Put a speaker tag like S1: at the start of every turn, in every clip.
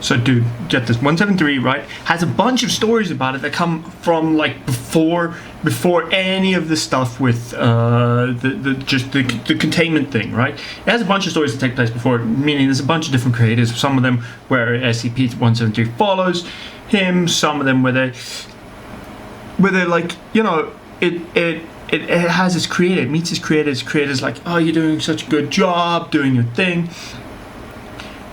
S1: So, dude, get this. 173, right, has a bunch of stories about it that come from like before any of the stuff with the containment thing, right? It has a bunch of stories that take place before, meaning there's a bunch of different creators. Some of them where SCP-173 follows him. Some of them where they're like, it has its creator. It meets his creator. His creator's like, oh, you're doing such a good job doing your thing.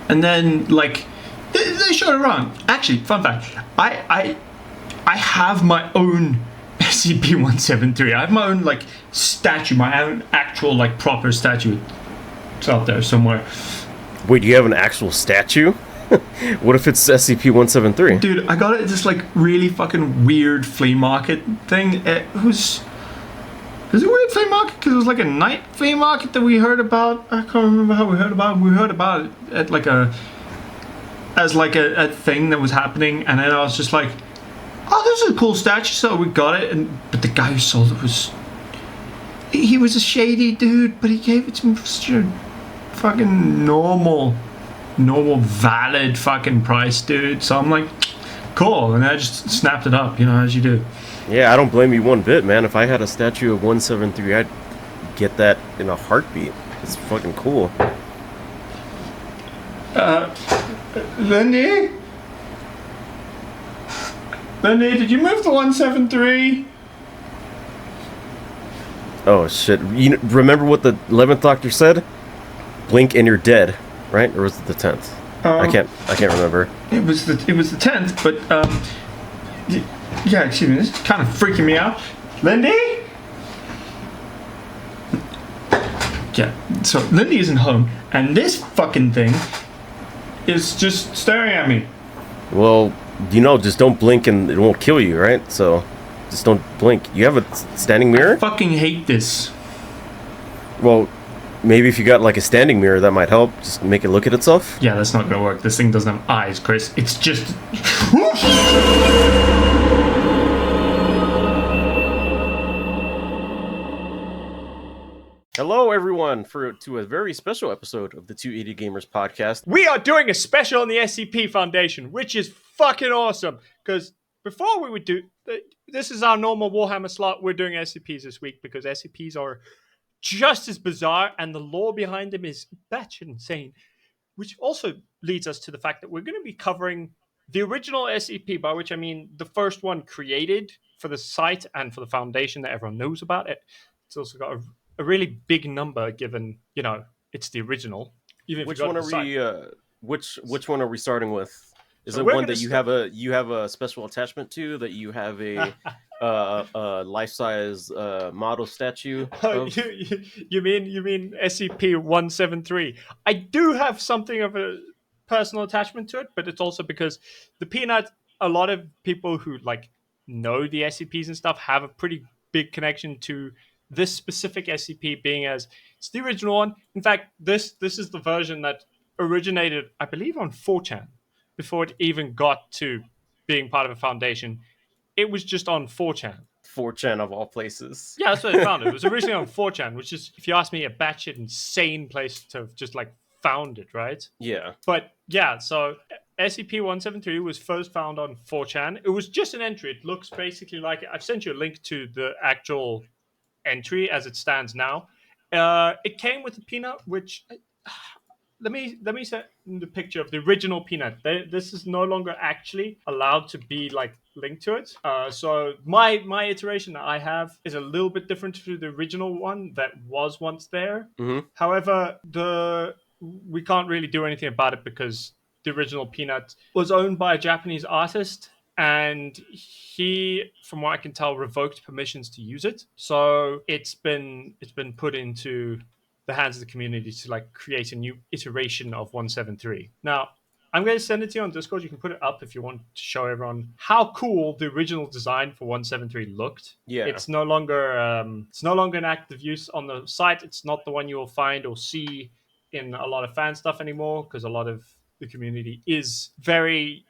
S1: And then like they showed it around. Actually, fun fact, I have my own SCP-173. I have my own like statue, my own actual like proper statue. It's out there somewhere.
S2: Wait, do you have an actual statue? What if it's SCP-173?
S1: Dude, I got it at this like really fucking weird flea market thing. It was a weird flea market because it was like a night flea market that we heard about. I can't remember how we heard about it. We heard about it at like a thing that was happening, and then I was just like, oh, this is a cool statue, so we got it. But the guy who sold it he was a shady dude, but he gave it to me for such a fucking normal valid fucking price, dude. So I'm like, cool, and I just snapped it up, as you do.
S2: Yeah, I don't blame you one bit, man. If I had a statue of 173, I'd get that in a heartbeat. It's fucking cool.
S1: Lindy, did you move to 173?
S2: Oh shit! You remember what the 11th Doctor said? Blink and you're dead, right? Or was it the 10th? I can't remember.
S1: It was the 10th, but yeah, excuse me. This is kind of freaking me out, Lindy. Yeah, so Lindy isn't home, and this fucking thing is just staring at me.
S2: Well, just don't blink and it won't kill you, right? So, just don't blink. You have a standing mirror?
S1: I fucking hate this.
S2: Well, maybe if you got like a standing mirror, that might help. Just make it look at itself.
S1: Yeah, that's not gonna work. This thing doesn't have eyes, Chris. It's just...
S2: Hello, everyone, to a very special episode of the 280 Gamers podcast.
S3: We are doing a special on the SCP Foundation, which is fucking awesome. Because before we would do... This is our normal Warhammer slot. We're doing SCPs this week because SCPs are just as bizarre and the lore behind them is batshit insane. Which also leads us to the fact that we're going to be covering the original SCP, by which I mean the first one created for the site and for the Foundation that everyone knows about it. It's also got a really big number given, it's the original.
S2: Which one are we starting with? Is it one that you have a special attachment to, that you have a life-size model statue of?
S3: You mean SCP-173? I do have something of a personal attachment to it, but it's also because the Peanut, a lot of people who know the SCPs and stuff have a pretty big connection to this specific SCP, being as it's the original one. In fact, this is the version that originated, I believe, on 4chan before it even got to being part of a Foundation. It was just on 4chan.
S2: 4chan of all places.
S3: Yeah, that's where they found it. It was originally on 4chan, which is, if you ask me, a batshit insane place to have just found it, right?
S2: Yeah.
S3: But yeah, so SCP-173 was first found on 4chan. It was just an entry. It looks basically like it. I've sent you a link to the actual entry as it stands now. It came with the Peanut, which let me send the picture of the original Peanut. This is no longer actually allowed to be linked to it. So my iteration that I have is a little bit different to the original one that was once there.
S2: Mm-hmm.
S3: However, we can't really do anything about it because the original Peanut was owned by a Japanese artist, and he, from what I can tell, revoked permissions to use it. So it's been put into the hands of the community to create a new iteration of 173. Now, I'm going to send it to you on Discord. You can put it up if you want to show everyone how cool the original design for 173 looked.
S2: Yeah,
S3: it's no longer in active use on the site. It's not the one you will find or see in a lot of fan stuff anymore, because a lot of the community is very,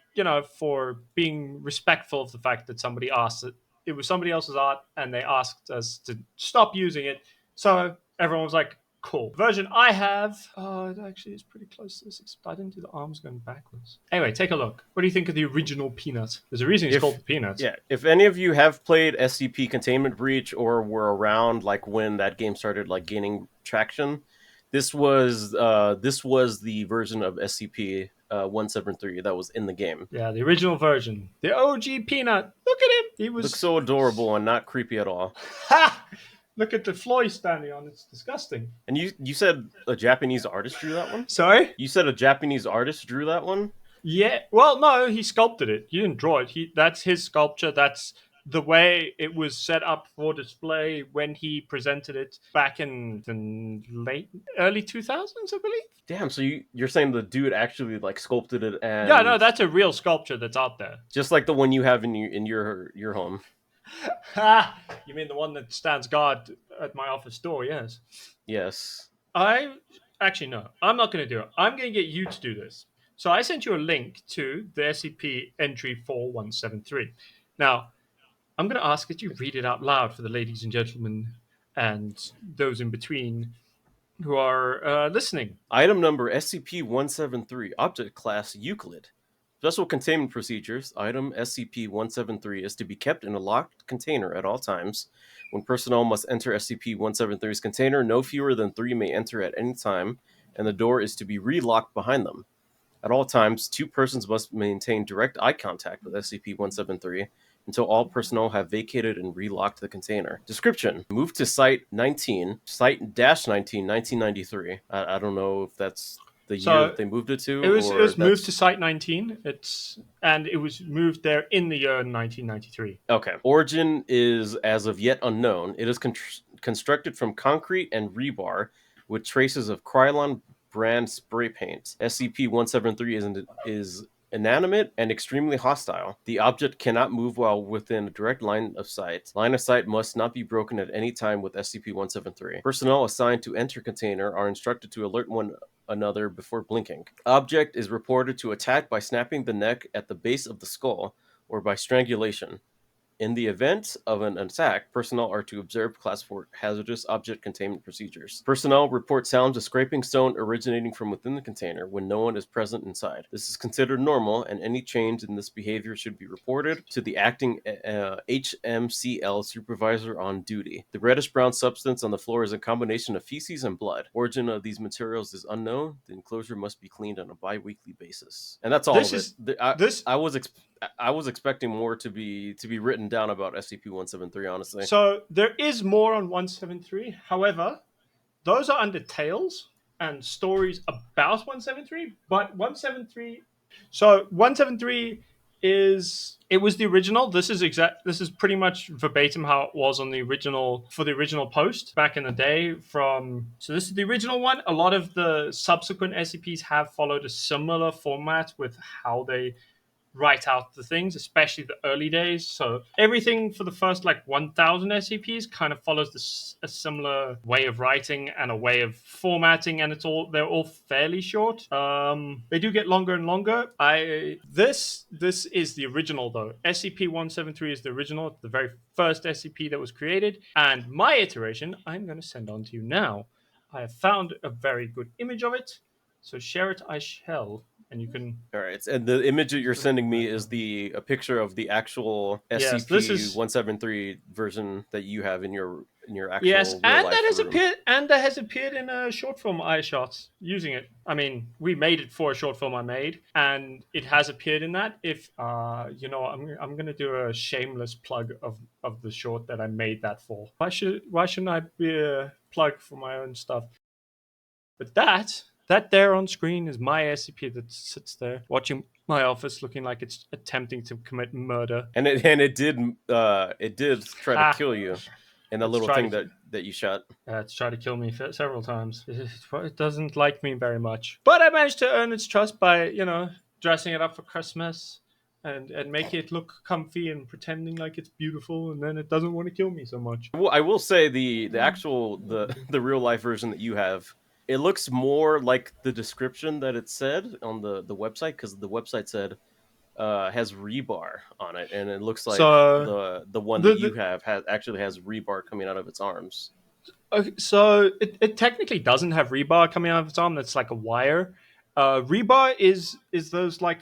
S3: for being respectful of the fact that somebody asked it was somebody else's art and they asked us to stop using it. So everyone was like, Cool. The version I have, it actually is pretty close to this, except I didn't do the arms going backwards. Anyway, take a look. What do you think of the original Peanut? There's a reason it's called the Peanut.
S2: Yeah, if any of you have played SCP Containment Breach or were around like when that game started like gaining traction, this was the version of SCP 173 that was in the game.
S3: Yeah, the original version. The OG Peanut. Look at him. He was
S2: Looks so adorable and not creepy at all.
S3: Ha! Look at the floor he's standing on. It's disgusting.
S2: And you said a Japanese artist drew that one?
S3: Sorry?
S2: You said a Japanese artist drew that one?
S3: Yeah. Well, no, he sculpted it. You didn't draw it. That's his sculpture. That's the way it was set up for display when he presented it back in the early 2000s, I believe.
S2: Damn, so you're saying the dude actually like sculpted it and
S3: Yeah, no, that's a real sculpture that's out there.
S2: just like the one you have in your home.
S3: Ha! You mean the one that stands guard at my office door? Yes.
S2: Yes.
S3: I actually no. I'm not going to do it. I'm going to get you to do this. So I sent you a link to the SCP entry 4173. Now, I'm going to ask that you read it out loud for the ladies and gentlemen and those in between who are listening.
S2: Item number SCP-173, Object Class Euclid. Special Containment Procedures. Item SCP-173 is to be kept in a locked container at all times. When personnel must enter SCP-173's container, no fewer than 3 may enter at any time, and the door is to be re-locked behind them. At all times, 2 persons must maintain direct eye contact with SCP-173 until all personnel have vacated and relocked the container. Description: Move to Site-19, Site-19, 1993. I don't know if that's the year that they moved it to.
S3: It was moved to Site 19. And it was moved there in the year 1993.
S2: Okay. Origin is as of yet unknown. It is constructed from concrete and rebar with traces of Krylon brand spray paint. SCP-173 is inanimate and extremely hostile. The object cannot move while within a direct line of sight. Line of sight must not be broken at any time with SCP-173. Personnel assigned to enter container are instructed to alert one another before blinking. Object is reported to attack by snapping the neck at the base of the skull or by strangulation. In the event of an attack, personnel are to observe Class 4 hazardous object containment procedures. Personnel report sounds of scraping stone originating from within the container when no one is present inside. This is considered normal, and any change in this behavior should be reported to the acting HMCL supervisor on duty. The reddish-brown substance on the floor is a combination of feces and blood. Origin of these materials is unknown. The enclosure must be cleaned on a bi-weekly basis. And that's all of it. I was expecting more to be written down about SCP-173, honestly.
S3: So there is more on 173. However, those are under tales and stories about 173. But 173, so 173 was the original. This is pretty much verbatim how it was on the original post back in the day. So this is the original one. A lot of the subsequent SCPs have followed a similar format with how they write out the things, especially the early days. So everything for the first 1,000 SCPs kind of follows a similar way of writing and a way of formatting, and they're all fairly short. They do get longer and longer. This is the original though. SCP-173 is the original. It's the very first SCP that was created, and my iteration I'm going to send on to you now. I have found a very good image of it, so share it I shall. And you can.
S2: All right, and the image that you're sending me is a picture of the actual SCP-173 version that you have in your actual
S3: and that has appeared in a short film I shot using it. I mean, we made it for a short film I made, and it has appeared in that. If I'm gonna do a shameless plug of the short that I made that for. Why shouldn't I be a plug for my own stuff? But that there on screen is my SCP that sits there watching my office, looking like it's attempting to commit murder.
S2: And it did try to kill you in that little thing that you shot.
S3: It's tried to kill me several times. It doesn't like me very much, but I managed to earn its trust by dressing it up for Christmas and make it look comfy and pretending like it's beautiful, and then it doesn't want to kill me so much.
S2: Well, I will say the real life version that you have. It looks more like the description that it said on the website, because the website said has rebar on it, and it looks like the one that you have actually has rebar coming out of its arms.
S3: Okay, so it technically doesn't have rebar coming out of its arm. That's like a wire. Rebar is those like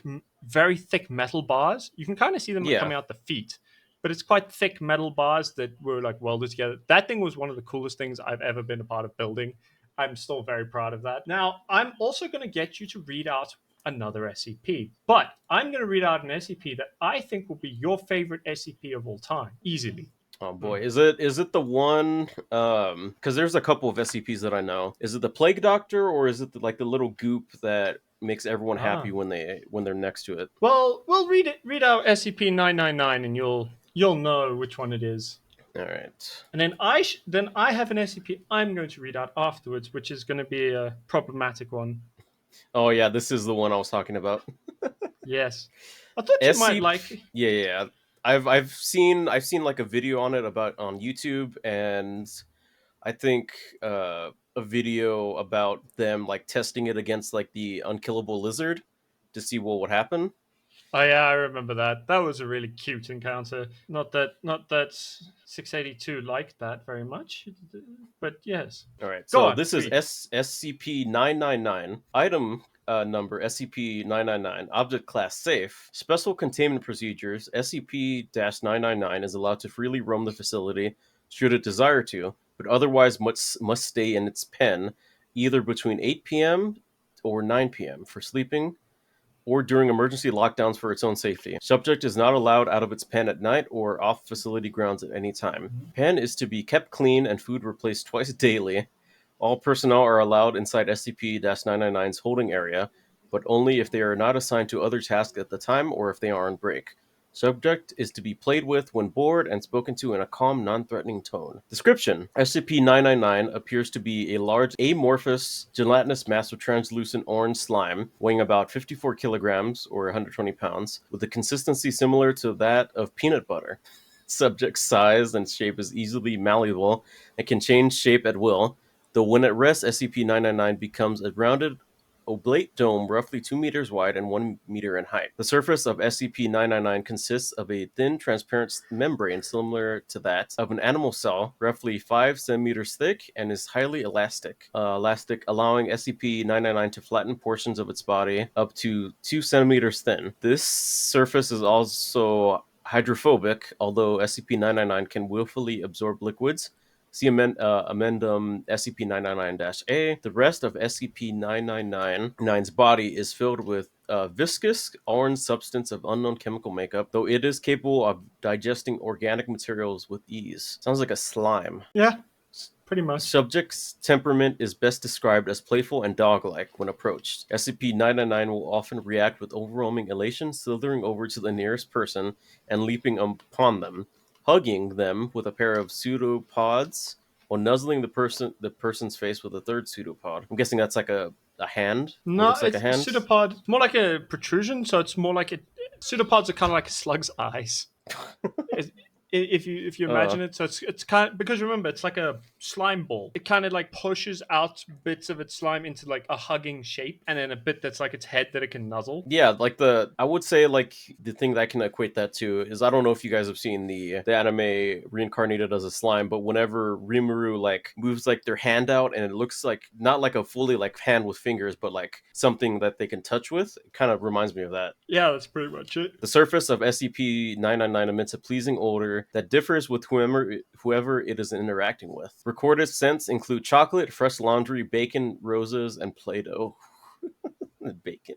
S3: very thick metal bars. You can kind of see them
S2: Yeah.
S3: coming out the feet, but it's quite thick metal bars that were like welded together. That thing was one of the coolest things I've ever been a part of building. I'm still very proud of that. Now I'm also going to get you to read out another SCP, but I'm going to read out an SCP that I think will be your favorite SCP of all time, easily.
S2: Oh boy, is it the one? Because there's a couple of SCPs that I know. Is it the Plague Doctor, or is it like the little goop that makes everyone happy
S3: Ah.
S2: when they're next to it?
S3: Well, we'll read it. Read out SCP-999, and you'll know which one it is.
S2: All right.
S3: And then then I have an SCP I'm going to read out afterwards, which is going to be a problematic one.
S2: Oh yeah, this is the one I was talking about.
S3: Yes, I thought you might
S2: SCP.
S3: like.
S2: Yeah, yeah, yeah. I've seen like a video on it about on YouTube, and I think a video about them like testing it against like the unkillable lizard to see what would happen.
S3: Oh yeah, I remember that. That was a really cute encounter. Not that 682 liked that very much, but yes.
S2: All right,
S3: Go
S2: so
S3: on,
S2: this is
S3: read.
S2: SCP-999, item number SCP-999, object class safe. Special containment procedures. SCP-999 is allowed to freely roam the facility should it desire to, but otherwise must stay in its pen either between 8 p.m. or 9 p.m. for sleeping, or during emergency lockdowns for its own safety. Subject is not allowed out of its pen at night or off facility grounds at any time. Pen is to be kept clean and food replaced twice daily. All personnel are allowed inside SCP-999's holding area, but only if they are not assigned to other tasks at the time or if they are on break. Subject is to be played with when bored and spoken to in a calm, non-threatening tone. Description: SCP-999 appears to be a large, amorphous, gelatinous mass of translucent orange slime, weighing about 54 kilograms or 120 pounds, with a consistency similar to that of peanut butter. Subject's size and shape is easily malleable and can change shape at will, though when at rest, SCP-999 becomes a rounded, oblate dome roughly 2 meters wide and 1 meter in height. The surface of SCP-999 consists of a thin, transparent membrane similar to that of an animal cell, roughly 5 centimeters thick, and is highly elastic, allowing SCP-999 to flatten portions of its body up to 2 centimeters thin. This surface is also hydrophobic, although SCP-999 can willfully absorb liquids. See Amendum SCP-999-A. The rest of SCP-999's body is filled with viscous orange substance of unknown chemical makeup, though it is capable of digesting organic materials with ease. Sounds like a slime.
S3: Yeah, pretty much.
S2: Subject's temperament is best described as playful and dog-like when approached. SCP-999 will often react with overwhelming elation, slithering over to the nearest person and leaping upon them, hugging them with a pair of pseudopods, or nuzzling the person's face with a third pseudopod. I'm guessing that's like a hand. What
S3: No,
S2: looks like a
S3: it's
S2: hand.
S3: pseudopod. It's more like a protrusion, so it's more like pseudopods are kind of like a slug's eyes. It- if you imagine it, so it's kind of, because remember it's like a slime ball. It kind of like pushes out bits of its slime into like a hugging shape, and then a bit that's like its head that it can nuzzle.
S2: Yeah, like I would say like the thing that I can equate that to is, I don't know if you guys have seen the anime Reincarnated as a Slime, but whenever Rimuru like moves like their hand out and it looks like not like a fully like hand with fingers, but like something that they can touch with, it kind of reminds me of that.
S3: Yeah, that's pretty much it.
S2: The surface of SCP-999 emits a pleasing odor that differs with whoever it is interacting with. Recorded scents include chocolate, fresh laundry, bacon, roses, and Play-Doh. Bacon.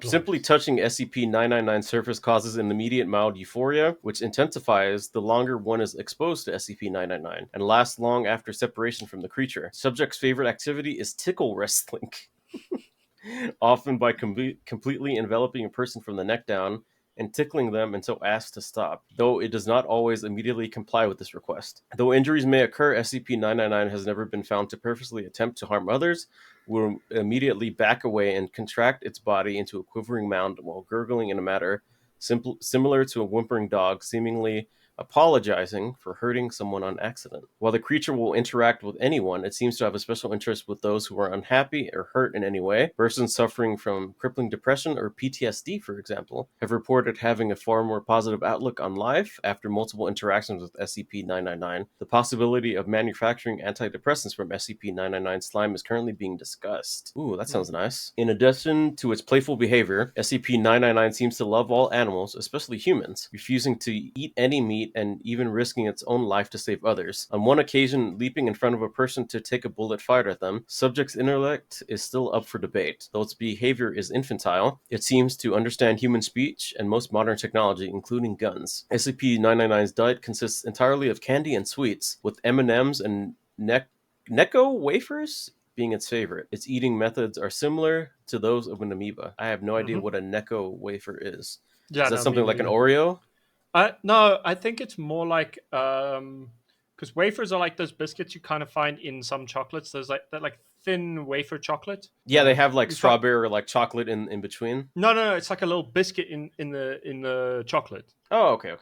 S2: Simply touching SCP-999 surface causes an immediate mild euphoria, which intensifies the longer one is exposed to SCP-999, and lasts long after separation from the creature. Subject's favorite activity is tickle wrestling, often by completely enveloping a person from the neck down and tickling them until asked to stop, though it does not always immediately comply with this request. Though injuries may occur, SCP-999 has never been found to purposely attempt to harm others, will immediately back away and contract its body into a quivering mound while gurgling in a manner similar to a whimpering dog, seemingly apologizing for hurting someone on accident. While the creature will interact with anyone, it seems to have a special interest with those who are unhappy or hurt in any way. Persons suffering from crippling depression or PTSD, for example, have reported having a far more positive outlook on life after multiple interactions with SCP-999. The possibility of manufacturing antidepressants from SCP-999 slime is currently being discussed. Ooh, that sounds nice. In addition to its playful behavior, SCP-999 seems to love all animals, especially humans, refusing to eat any meat and even risking its own life to save others. On one occasion, leaping in front of a person to take a bullet fired at them. Subject's intellect is still up for debate. Though its behavior is infantile, it seems to understand human speech and most modern technology, including guns. SCP-999's diet consists entirely of candy and sweets, with M&Ms and Necco wafers being its favorite. Its eating methods are similar to those of an amoeba. I have no idea what a Necco wafer is.
S3: Yeah,
S2: Is that
S3: no,
S2: something
S3: me
S2: like an
S3: neither.
S2: Oreo?
S3: No, I think it's more like because wafers are like those biscuits you kind of find in some chocolates. There's like that like thin wafer chocolate.
S2: Yeah, they have like
S3: you find-
S2: strawberry or like chocolate in between.
S3: No, it's like a little biscuit in the chocolate.
S2: Oh, okay.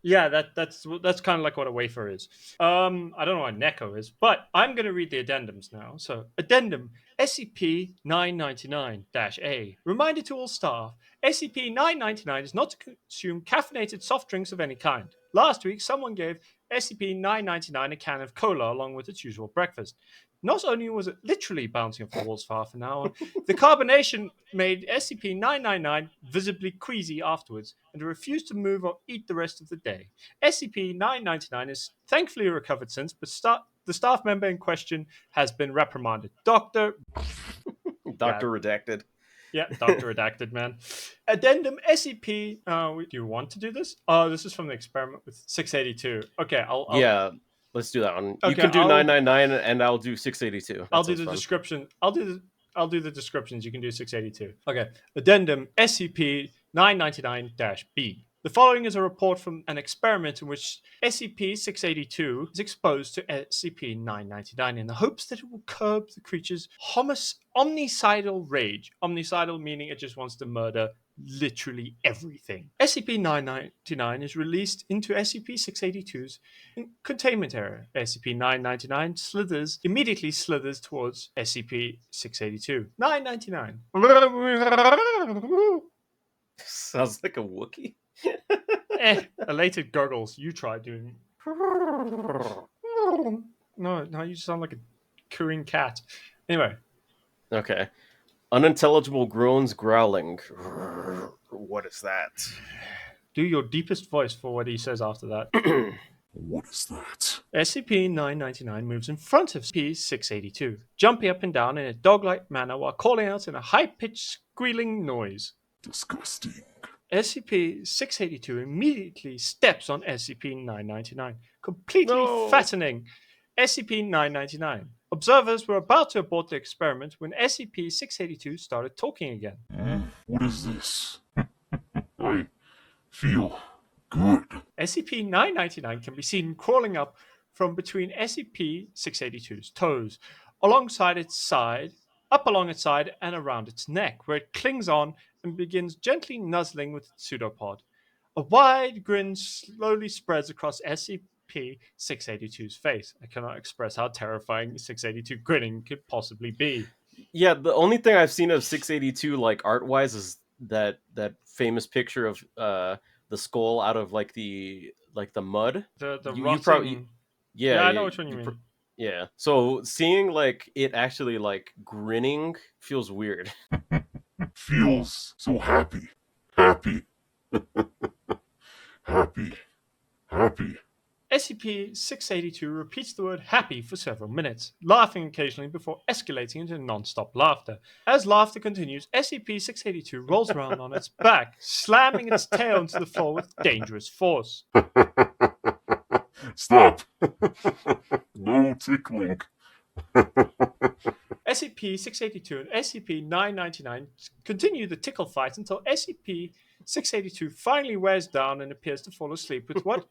S3: Yeah, that's kind of like what a wafer is. I don't know what Necco is, but I'm going to read the addendums now. So, addendum SCP 999-A. Reminder to all staff: SCP 999 is not to consume caffeinated soft drinks of any kind. Last week, someone gave SCP 999 a can of cola along with its usual breakfast. Not only was it literally bouncing off the walls for half an hour, the carbonation made SCP 999 visibly queasy afterwards, and it refused to move or eat the rest of the day. SCP 999 is thankfully recovered since, but the staff member in question has been reprimanded.
S2: Dr. Redacted.
S3: Yeah, Dr. Redacted, man. Addendum SCP. Do you want to do this? Oh, this is from the experiment with 682. Okay, I'll
S2: Yeah, let's do that one. You
S3: Okay,
S2: can do
S3: I'll-
S2: 999 and I'll do 682.
S3: I'll do the description. I'll do the descriptions. You can do 682. Okay. Addendum SCP 999-B. The following is a report from an experiment in which SCP-682 is exposed to SCP-999 in the hopes that it will curb the creature's omnicidal rage. Omnicidal meaning it just wants to murder literally everything. SCP-999 is released into SCP-682's containment area. SCP-999 immediately slithers towards SCP-682. 999.
S2: Sounds like a Wookiee.
S3: Elated gurgles. You try doing. No, you sound like a cooing cat. Anyway.
S2: Okay. Unintelligible groans growling. What is that?
S3: Do your deepest voice for what he says after that.
S4: What is that?
S3: SCP-999 moves in front of SCP-682, jumping up and down in a dog-like manner while calling out in a high-pitched squealing noise.
S4: Disgusting.
S3: SCP-682 immediately steps on SCP-999, completely fattening SCP-999. Observers were about to abort the experiment when SCP-682 started talking again.
S4: What is this? I feel good.
S3: SCP-999 can be seen crawling up from between SCP-682's toes, alongside its side, up along its side and around its neck, where it clings on and begins gently nuzzling with its pseudopod. A wide grin slowly spreads across SCP-682's face. I cannot express how terrifying 682 grinning could possibly be.
S2: Yeah, the only thing I've seen of 682 like art-wise is that famous picture of the skull out of like the mud.
S3: The
S2: You
S3: rotting...
S2: probably
S3: Yeah, I know which one you mean.
S2: Yeah. So seeing like it actually like grinning feels weird.
S4: Feels so happy. Happy. Happy. Happy.
S3: SCP-682 repeats the word happy for several minutes, laughing occasionally before escalating into non-stop laughter. As laughter continues, SCP-682 rolls around on its back, slamming its tail into the floor with dangerous force.
S4: Stop. No tickling.
S3: SCP-682 and SCP-999 continue the tickle fight until SCP-682 finally wears down and appears to fall asleep with what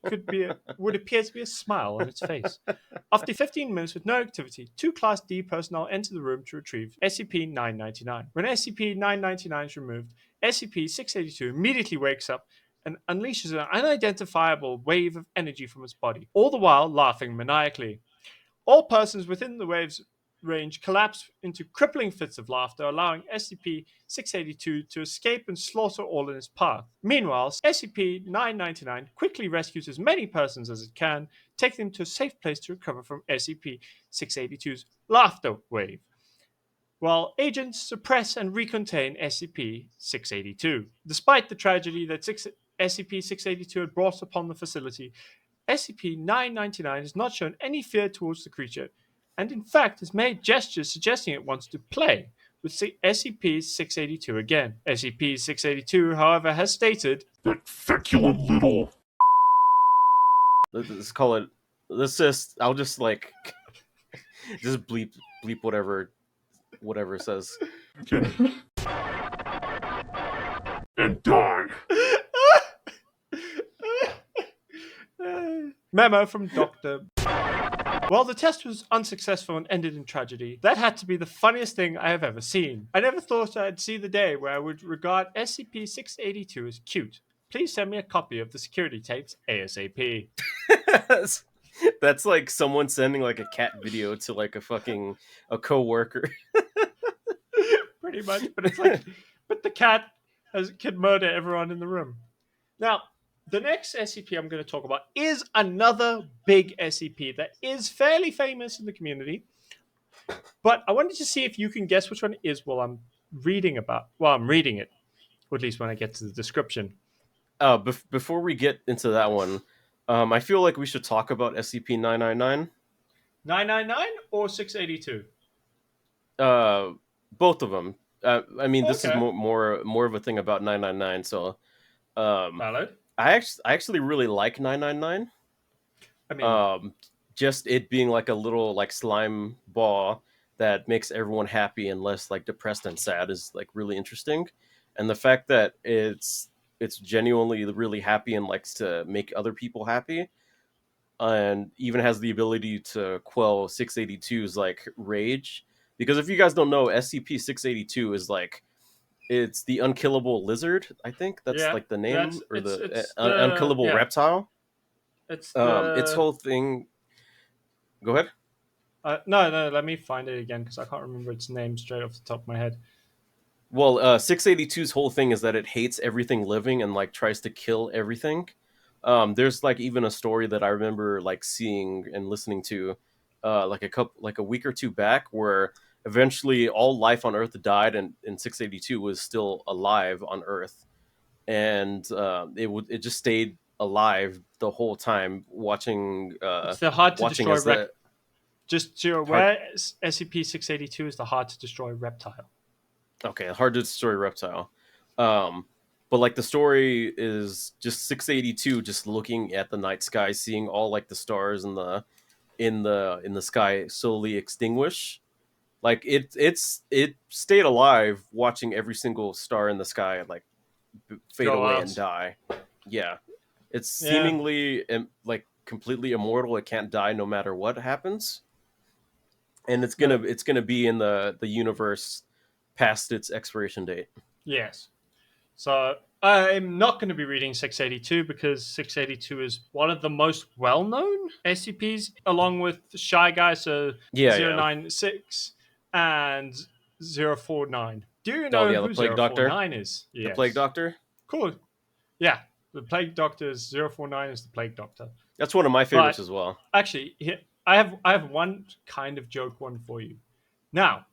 S3: would appear to be a smile on its face. After 15 minutes with no activity, 2 Class D personnel enter the room to retrieve SCP-999. When SCP-999 is removed, SCP-682 immediately wakes up and unleashes an unidentifiable wave of energy from its body, all the while laughing maniacally. All persons within the wave's range collapse into crippling fits of laughter, allowing SCP-682 to escape and slaughter all in its path. Meanwhile, SCP-999 quickly rescues as many persons as it can, taking them to a safe place to recover from SCP-682's laughter wave, while agents suppress and recontain SCP-682. Despite the tragedy that SCP-682 had brought upon the facility, SCP-999 has not shown any fear towards the creature, and in fact has made gestures suggesting it wants to play with SCP-682 again. SCP-682, however, has stated,
S4: That feculent little.
S2: Let's call it. Let's just. I'll just like. just bleep whatever it says.
S4: And die.
S3: Memo from Dr. While the test was unsuccessful and ended in tragedy, that had to be the funniest thing I have ever seen. I never thought I'd see the day where I would regard SCP-682 as cute. Please send me a copy of the security tapes ASAP.
S2: That's like someone sending like a cat video to like a coworker.
S3: Pretty much, but it's like, but the cat can murder everyone in the room. Now, the next SCP I'm going to talk about is another big SCP that is fairly famous in the community. But I wanted to see if you can guess which one it is while I'm reading it, or at least when I get to the description.
S2: Before we get into that one, I feel like we should talk about SCP-999.
S3: 999 or 682?
S2: Both of them. I mean, this is
S3: Okay.
S2: more of a thing about 999. So,
S3: Valid.
S2: I actually really like 999.
S3: I mean,
S2: Just it being like a little like slime ball that makes everyone happy and less like depressed and sad is like really interesting, and the fact that it's genuinely really happy and likes to make other people happy, and even has the ability to quell 682's like rage. Because if you guys don't know, SCP-682 is like it's the unkillable lizard. I think that's
S3: Yeah,
S2: like the name,
S3: that's-
S2: or
S3: it's the-
S2: unkillable
S3: yeah.
S2: reptile.
S3: it's
S2: Its whole thing. Go ahead.
S3: no, let me find it again because I can't remember its name straight off the top of my head.
S2: Well, 682's whole thing is that it hates everything living and like tries to kill everything. There's like even a story that I remember like seeing and listening to, like a week or two back, where eventually all life on Earth died, and 682 was still alive on Earth, and it just stayed alive the whole time, watching
S3: It's the hard to
S2: watching
S3: destroy
S2: as the
S3: Just so you're aware, SCP-682 is the hard to destroy reptile.
S2: Okay, hard to destroy reptile. But like the story is just 682 just looking at the night sky, seeing all like the stars in the sky slowly extinguish. Like it stayed alive watching every single star in the sky like fade
S3: Go
S2: away
S3: out.
S2: and die. Yeah. It's
S3: Yeah.
S2: seemingly like completely immortal. It can't die no matter what happens. And it's gonna be in the universe past its expiration date.
S3: Yes. So I'm not going to be reading 682 because 682 is one of the most well-known SCPs, along with Shy Guy, so
S2: Yeah,
S3: 096 and 049. Do you know
S2: yeah, the
S3: who
S2: Plague Doctor?
S3: 049 is?
S2: The
S3: Yes.
S2: Plague Doctor?
S3: Cool. Yeah, the Plague Doctor is 049 is the Plague Doctor.
S2: That's one of my favorites
S3: But-
S2: as well.
S3: Actually, I have one kind of joke one for you. Now,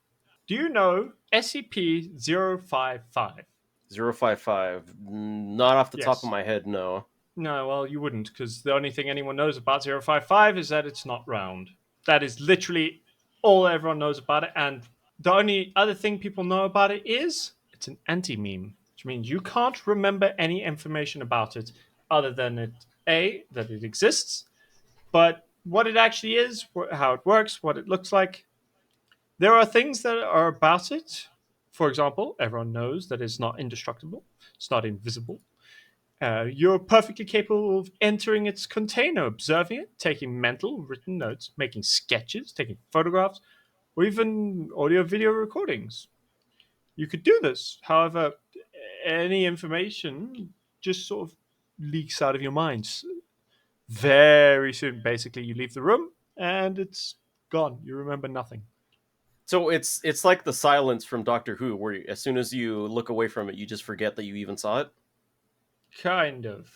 S3: do you know SCP-055?
S2: 055. Not off the top
S3: Yes.
S2: of my head, no.
S3: No, well, you wouldn't, because the only thing anyone knows about 055 is that it's not round. That is literally all everyone knows about it, and the only other thing people know about it is it's an anti-meme, which means you can't remember any information about it other than that it exists, but what it actually is, how it works, what it looks like. There are things that are about it. For example, everyone knows that it's not indestructible, it's not invisible. You're perfectly capable of entering its container, observing it, taking mental, written notes, making sketches, taking photographs, or even audio-video recordings. You could do this. However, any information just sort of leaks out of your minds very soon. Basically, you leave the room and it's gone. You remember nothing.
S2: So it's like the silence from Doctor Who, where as soon as you look away from it, you just forget that you even saw it.
S3: Kind of.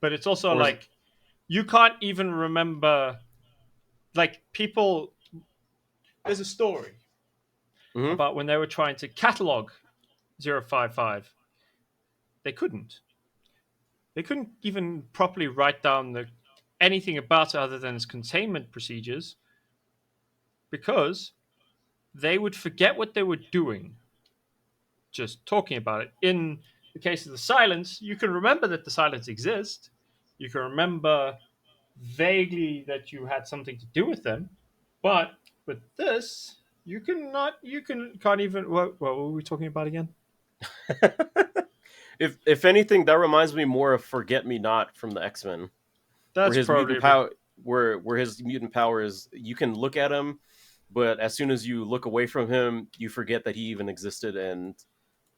S3: But it's also
S2: Or is-
S3: like you can't even remember. Like, people, there's a story
S2: Mhm.
S3: about when they were trying to catalog 055. They couldn't. They couldn't even properly write down anything about it other than its containment procedures because they would forget what they were doing just talking about it. In the case of the silence, you can remember that the silence exists. You can remember vaguely that you had something to do with them, but with this, you cannot. You can't even. What were we talking about again?
S2: if anything, that reminds me more of Forget Me Not from the X-Men, where
S3: That's
S2: his
S3: probably
S2: mutant
S3: a bit.
S2: power, where his mutant power is, you can look at him, but as soon as you look away from him, you forget that he even existed, and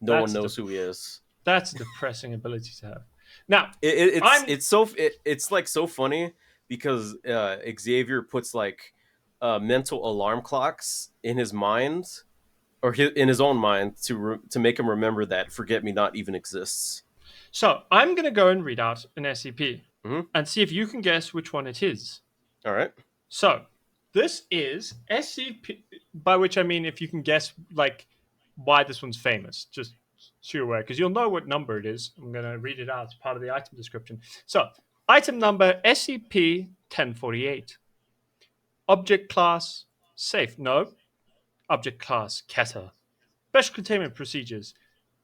S2: no one
S3: That's
S2: knows who he is.
S3: that's a depressing ability to have. Now,
S2: It's
S3: I'm
S2: it's like so funny because Xavier puts like mental alarm clocks in his mind or in his own mind to make him remember that Forget Me Not even exists.
S3: I'm gonna go and read out an SCP
S2: Mhm.
S3: and see if you can guess which one it is.
S2: All right.
S3: So, this is SCP, by which I mean if you can guess like why this one's famous, just so you're aware, because you'll know what number it is. I'm going to read it out as part of the item description. So, item number SCP 1048. Object class safe. No. Object class Keter. Special containment procedures.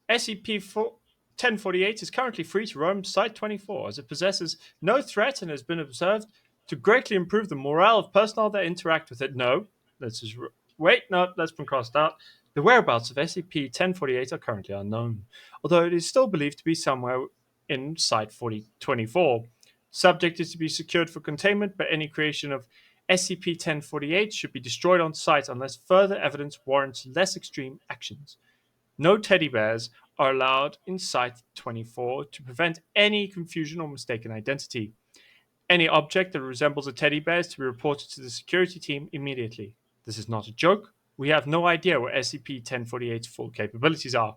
S3: SCP-1048 is currently free to roam Site-24 as it possesses no threat and has been observed to greatly improve the morale of personnel that interact with it. No, let's just wait. No, that's been crossed out. The whereabouts of SCP-1048 are currently unknown, although it is still believed to be somewhere in Site-24. Subject is to be secured for containment, but any creation of SCP-1048 should be destroyed on site unless further evidence warrants less extreme actions. No teddy bears are allowed in Site 24 to prevent any confusion or mistaken identity. Any object that resembles a teddy bear is to be reported to the security team immediately. This is not a joke. We have no idea what SCP 1048's full capabilities are.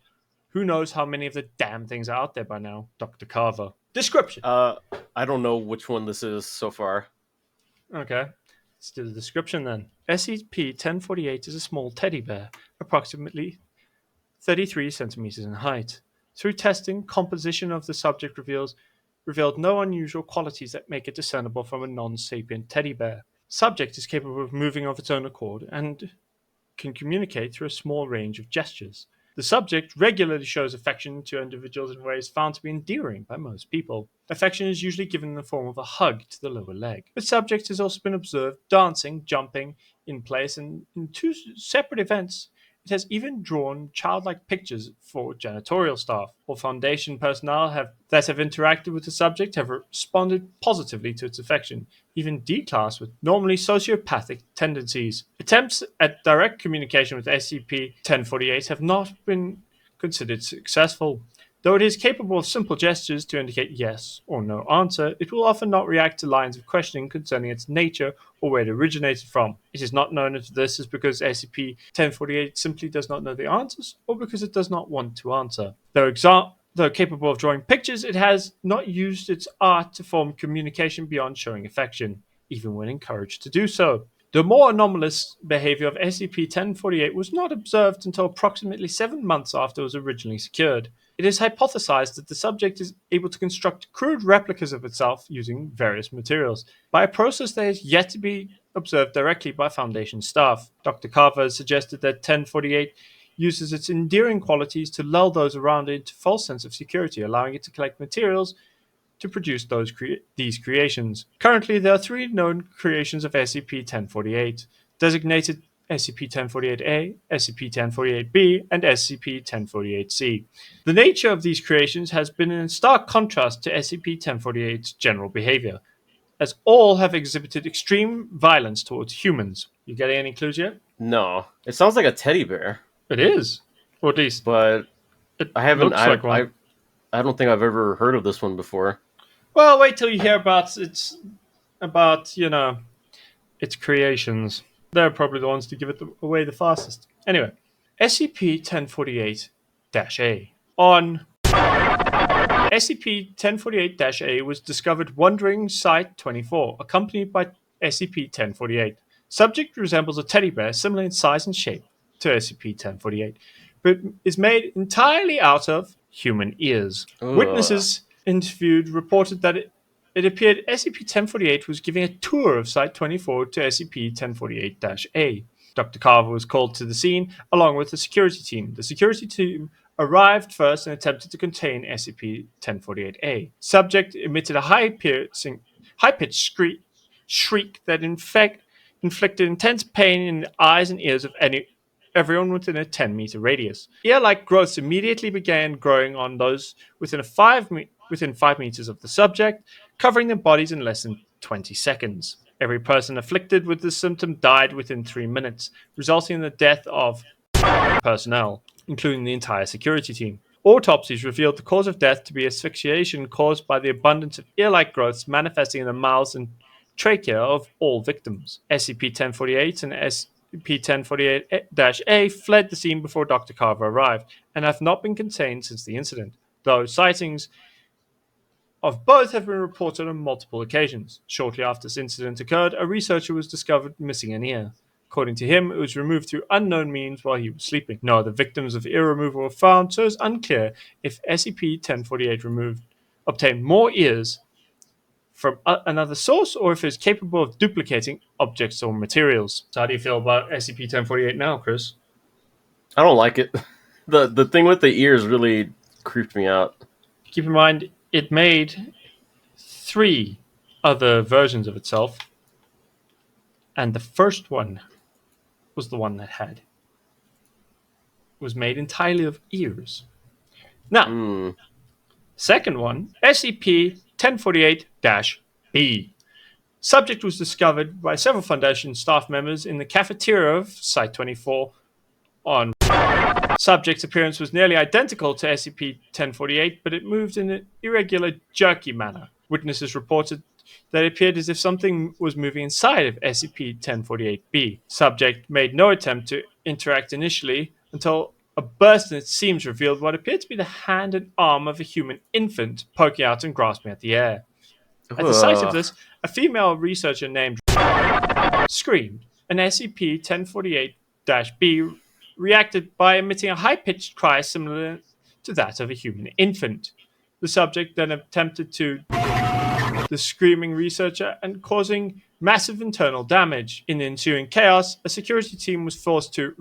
S3: Who knows how many of the damn things are out there by now? Dr. Carver. Description.
S2: I don't know which one this is so far.
S3: Okay. Let's do the description then. SCP 1048 is a small teddy bear, approximately 33 centimeters in height. Through testing, composition of the subject revealed no unusual qualities that make it discernible from a non-sapient teddy bear. Subject is capable of moving of its own accord and can communicate through a small range of gestures. The subject regularly shows affection to individuals in ways found to be endearing by most people. Affection is usually given in the form of a hug to the lower leg. The subject has also been observed dancing, jumping in place, and in two separate events, it has even drawn childlike pictures for janitorial staff. All Foundation personnel that have interacted with the subject have responded positively to its affection, even D-Class with normally sociopathic tendencies. Attempts at direct communication with SCP-1048 have not been considered successful. Though it is capable of simple gestures to indicate yes or no answer, it will often not react to lines of questioning concerning its nature or where it originated from. It is not known if this is because SCP-1048 simply does not know the answers or because it does not want to answer. Though capable of drawing pictures, it has not used its art to form communication beyond showing affection, even when encouraged to do so. The more anomalous behavior of SCP-1048 was not observed until approximately 7 months after it was originally secured. It is hypothesized that the subject is able to construct crude replicas of itself using various materials, by a process that is yet to be observed directly by Foundation staff. Dr. Carver has suggested that 1048 uses its endearing qualities to lull those around it into false sense of security, allowing it to collect materials to produce these creations. Currently, there are 3 known creations of SCP-1048, designated SCP-1048-A, SCP-1048-B, and SCP-1048-C. The nature of these creations has been in stark contrast to SCP-1048's general behavior, as all have exhibited extreme violence towards humans. You getting any clues yet?
S2: No, it sounds like a teddy bear,
S3: It is. Or at least
S2: but
S3: it
S2: I haven't.
S3: looks like one.
S2: I don't think I've ever heard of this one before.
S3: Well, wait till you hear about its creations. They're probably the ones to give it away the fastest. Anyway, SCP-1048-A. On SCP-1048-A was discovered wandering Site-24, accompanied by SCP-1048. Subject resembles a teddy bear similar in size and shape to SCP-1048, but is made entirely out of human ears.
S2: Ugh.
S3: Witnesses interviewed reported that it appeared SCP-1048 was giving a tour of Site-24 to SCP-1048-A. Dr. Carver was called to the scene along with the security team. The security team arrived first and attempted to contain SCP-1048-A. Subject emitted a high-pitched shriek that inflicted intense pain in the eyes and ears of everyone within a 10-meter radius. Ear-like growths immediately began growing on those within 5 meters of the subject, covering their bodies in less than 20 seconds. Every person afflicted with this symptom died within 3 minutes, resulting in the death of personnel, including the entire security team. Autopsies revealed the cause of death to be asphyxiation caused by the abundance of ear-like growths manifesting in the mouths and trachea of all victims. SCP-1048 and SCP-1048-A fled the scene before Dr. Carver arrived and have not been contained since the incident, though sightings of both have been reported on multiple occasions. Shortly after this incident occurred, a researcher was discovered missing an ear. According to him, it was removed through unknown means while he was sleeping. No other victims of ear removal were found, so it's unclear if SCP-1048 obtained more ears from another source or if it's capable of duplicating objects or materials. So how do you feel about SCP-1048 now, Chris?
S2: I don't like it. The thing with the ears really creeped me out.
S3: Keep in mind, it made 3 other versions of itself, and the first one was the one that was made entirely of ears. Now, second one, SCP-1048-B. Subject was discovered by several Foundation staff members in the cafeteria of Site-24 on. Subject's appearance was nearly identical to SCP-1048, but it moved in an irregular, jerky manner. Witnesses reported that it appeared as if something was moving inside of SCP-1048-B. Subject made no attempt to interact initially until a burst in its seams revealed what appeared to be the hand and arm of a human infant poking out and grasping at the air. At the sight of this, a female researcher named screamed, and SCP-1048-B reacted by emitting a high-pitched cry similar to that of a human infant. The subject then attempted to the screaming researcher and causing massive internal damage. In the ensuing chaos, a security team was forced to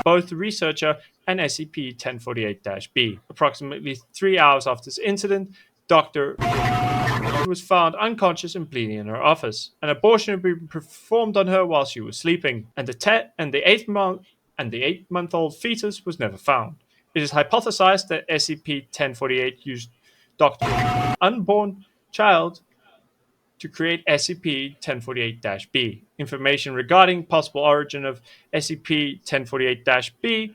S3: both the researcher and SCP-1048-B. Approximately 3 hours after this incident, Dr. was found unconscious and bleeding in her office. An abortion had been performed on her while she was sleeping, and the 8-month-old fetus was never found. It is hypothesized that SCP-1048 used Dr. unborn child to create SCP-1048-B. Information regarding possible origin of SCP-1048-B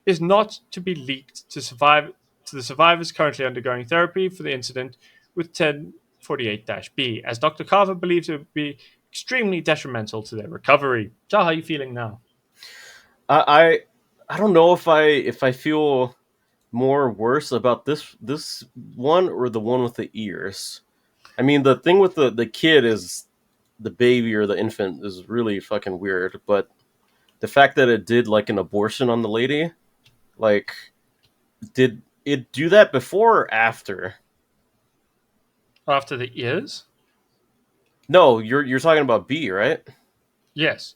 S3: is not to be leaked to the survivors currently undergoing therapy for the incident with 1048-B, as Dr. Carver believes it would be extremely detrimental to their recovery. So how are you feeling now?
S2: I don't know if I feel more worse about this one or the one with the ears. I mean, the thing with the kid is the baby or the infant is really fucking weird, but the fact that it did like an abortion on the lady, like, did it do that before or after?
S3: After the ears?
S2: No, you're talking about B, right?
S3: Yes.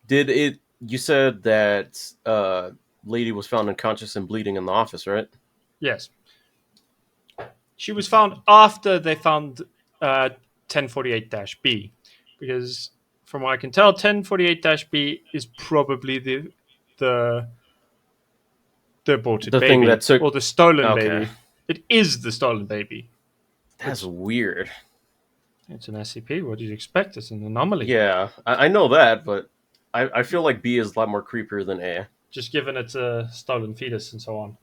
S2: Did it? You said that lady was found unconscious and bleeding in the office, right?
S3: Yes. She was found after they found 1048-B, because from what I can tell, 1048-B is probably the aborted
S2: The
S3: baby,
S2: thing that took
S3: or the stolen
S2: Okay.
S3: baby. It is the stolen baby.
S2: That's weird.
S3: It's an SCP. What did you expect? It's an anomaly.
S2: Yeah, I know that, but I feel like B is a lot more creepier than A.
S3: Just given it's a stolen fetus and so on.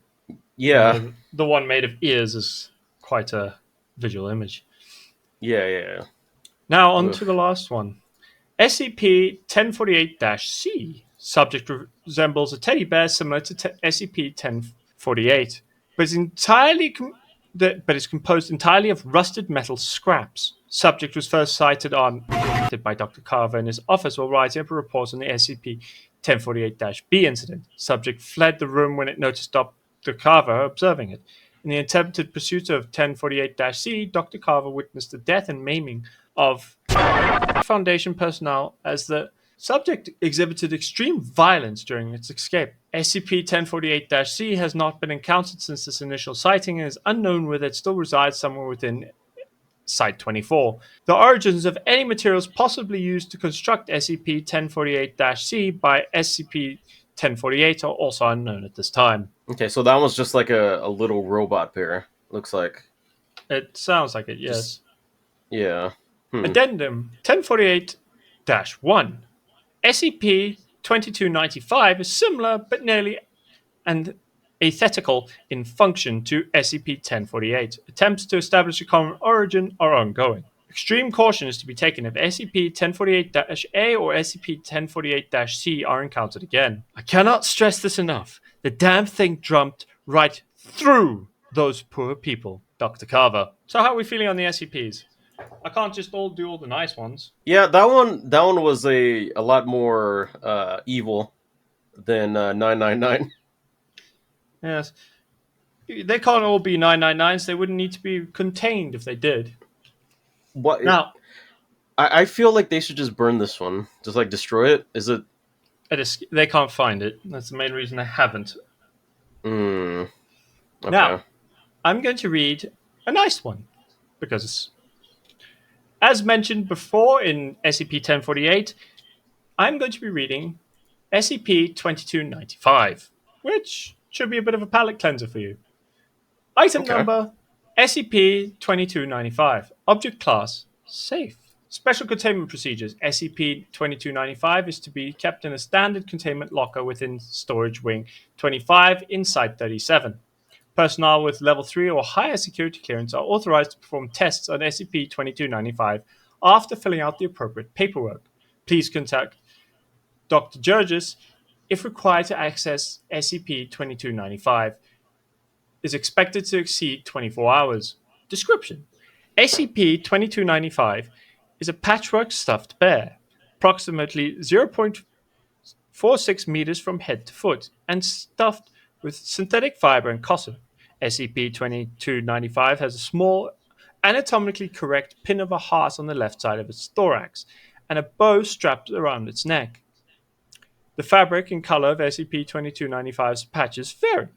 S2: Yeah.
S3: The one made of ears is quite a visual image.
S2: Yeah.
S3: Now on
S2: Ugh.
S3: to the last one. SCP-1048-C. Subject resembles a teddy bear similar to SCP-1048, but is composed entirely of rusted metal scraps. Subject was first cited by Dr. Carver in his office while writing up a report on the SCP-1048-B incident. Subject fled the room when it noticed Dr. Carver observing it. In the attempted pursuit of 1048-C, Dr. Carver witnessed the death and maiming of Foundation personnel as the subject exhibited extreme violence during its escape. SCP-1048-C has not been encountered since this initial sighting and is unknown whether it still resides somewhere within Site-24. The origins of any materials possibly used to construct SCP-1048-C by SCP-1048 are also unknown at this time.
S2: Okay, so that was just like a little robot bear. Looks like.
S3: It sounds like it, yes.
S2: Just- Yeah.
S3: Addendum 1048-1. SCP-2295 is similar but nearly and athetical in function to SCP-1048. Attempts to establish a common origin are ongoing. Extreme caution is to be taken if SCP-1048-A or SCP-1048-C are encountered again. I cannot stress this enough. The damn thing jumped right through those poor people. Dr. Carver. So how are we feeling on the SCPs? I can't just do all the nice ones.
S2: Yeah, that one was a lot more evil than 999.
S3: Yes. They can't all be 999s. They wouldn't need to be contained if they did.
S2: What?
S3: Now,
S2: I feel like they should just burn this one. Just like destroy it. Is it?
S3: they can't find it. That's the main reason they haven't.
S2: Okay.
S3: Now, I'm going to read a nice one. Because, as mentioned before in SCP-1048, I'm going to be reading SCP-2295, which should be a bit of a palate cleanser for you. Item number SCP-2295. Object class safe. Special containment procedures. SCP-2295 is to be kept in a standard containment locker within Storage Wing 25 in Site-37. Personnel with Level 3 or higher security clearance are authorized to perform tests on SCP-2295 after filling out the appropriate paperwork. Please contact Dr. Jurgis if required to access SCP-2295. Is expected to exceed 24 hours. Description: SCP-2295 is a patchwork stuffed bear, approximately 0.46 meters from head to foot, and stuffed with synthetic fiber and cotton. SCP-2295 has a small, anatomically correct pin of a heart on the left side of its thorax, and a bow strapped around its neck. The fabric and color of SCP-2295's patches vary.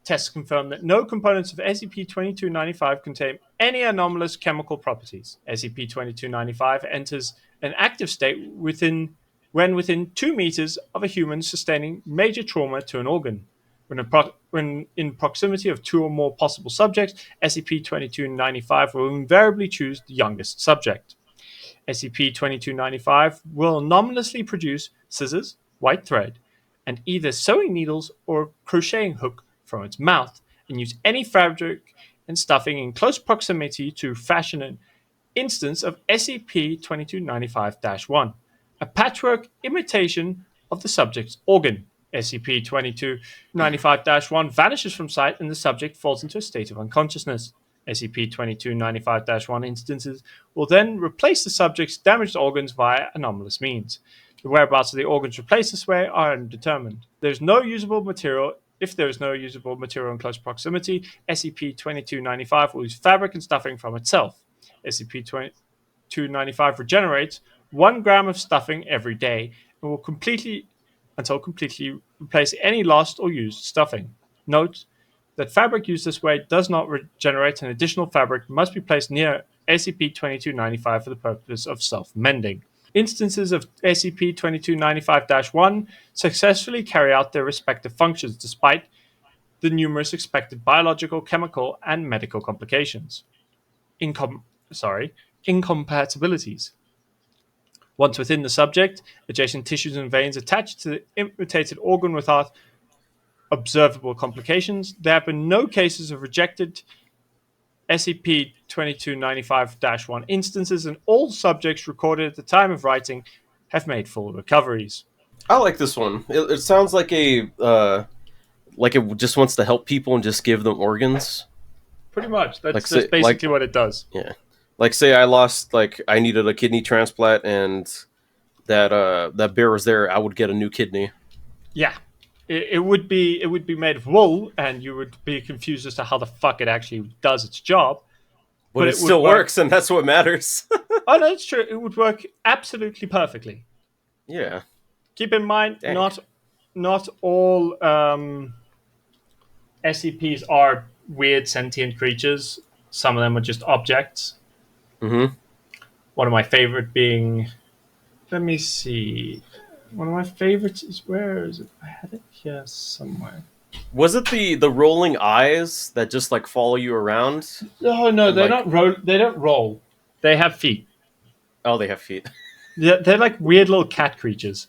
S3: Tests confirm that no components of SCP-2295 contain any anomalous chemical properties. SCP-2295 enters an active state when within 2 meters of a human sustaining major trauma to an organ. When in proximity of 2 or more possible subjects, SCP-2295 will invariably choose the youngest subject. SCP-2295 will anomalously produce scissors, white thread, and either sewing needles or crocheting hook from its mouth, and use any fabric and stuffing in close proximity to fashion an instance of SCP-2295-1, a patchwork imitation of the subject's organ. SCP-2295-1 vanishes from sight and the subject falls into a state of unconsciousness. SCP-2295-1 instances will then replace the subject's damaged organs via anomalous means. The whereabouts of the organs replaced this way are undetermined. If there is no usable material in close proximity, SCP-2295 will use fabric and stuffing from itself. SCP-2295 regenerates 1 gram of stuffing every day and will completely replace any lost or used stuffing. Note that fabric used this way does not regenerate, and additional fabric must be placed near SCP-2295 for the purpose of self-mending. Instances of SCP-2295-1 successfully carry out their respective functions despite the numerous expected biological, chemical, and medical complications. Incompatibilities. Once within the subject, adjacent tissues and veins attached to the imitated organ without observable complications. There have been no cases of rejected SCP-2295-1 instances, and all subjects recorded at the time of writing have made full recoveries.
S2: I like this one. It sounds like like it just wants to help people and just give them organs.
S3: Pretty much. That's
S2: Like, say-
S3: basically what it does.
S2: Yeah. Like, say I needed a kidney transplant and that bear was there, I would get a new kidney.
S3: Yeah. It would be made of wool, and you would be confused as to how the fuck it actually does its job.
S2: But it
S3: would
S2: still
S3: work.
S2: works, and that's what matters.
S3: Oh, no, it's true. It would work absolutely perfectly.
S2: Yeah.
S3: Keep in mind,
S2: Dang.
S3: not all SCPs are weird sentient creatures. Some of them are just objects.
S2: Mm-hmm.
S3: One of my favorite being, let me see. One of my favorites is, where is it? I had it here somewhere.
S2: Was it the rolling eyes that just like follow you around?
S3: No, they're
S2: like-
S3: not roll. They don't roll. They have feet.
S2: Oh, they have feet.
S3: They're like weird little cat creatures.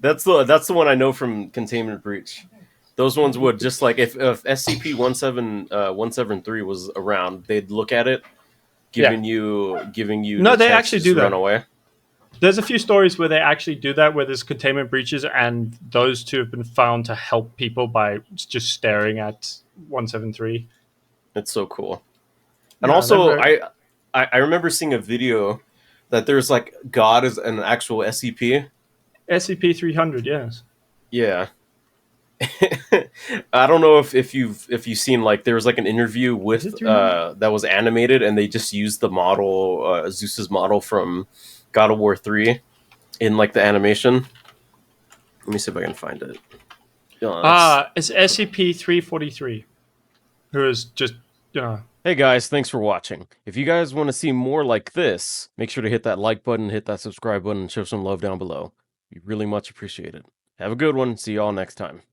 S2: That's the one I know from Containment Breach. Those ones would just like if SCP-173 was around, they'd look at it, giving you.
S3: No,
S2: the
S3: they
S2: chance
S3: actually
S2: to
S3: do
S2: just
S3: that.
S2: Run away.
S3: There's a few stories where they actually do that, where there's containment breaches, and those two have been found to help people by just staring at 173.
S2: It's so cool. And
S3: Yeah,
S2: also,
S3: they're
S2: I remember seeing a video that there's like God is an actual SCP.
S3: SCP-300, yes.
S2: Yeah. I don't know if you've seen, like, there was like an interview with
S3: Is it 300?
S2: that was animated, and they just used the model Zeus's model from God of War 3 in like the animation. Let me see if I can find it.
S3: It's SCP-343, who is just,
S2: Hey guys, thanks for watching. If you guys want to see more like this, make sure to hit that like button, hit that subscribe button, and show some love down below. We really much appreciate it. Have a good one. See y'all next time.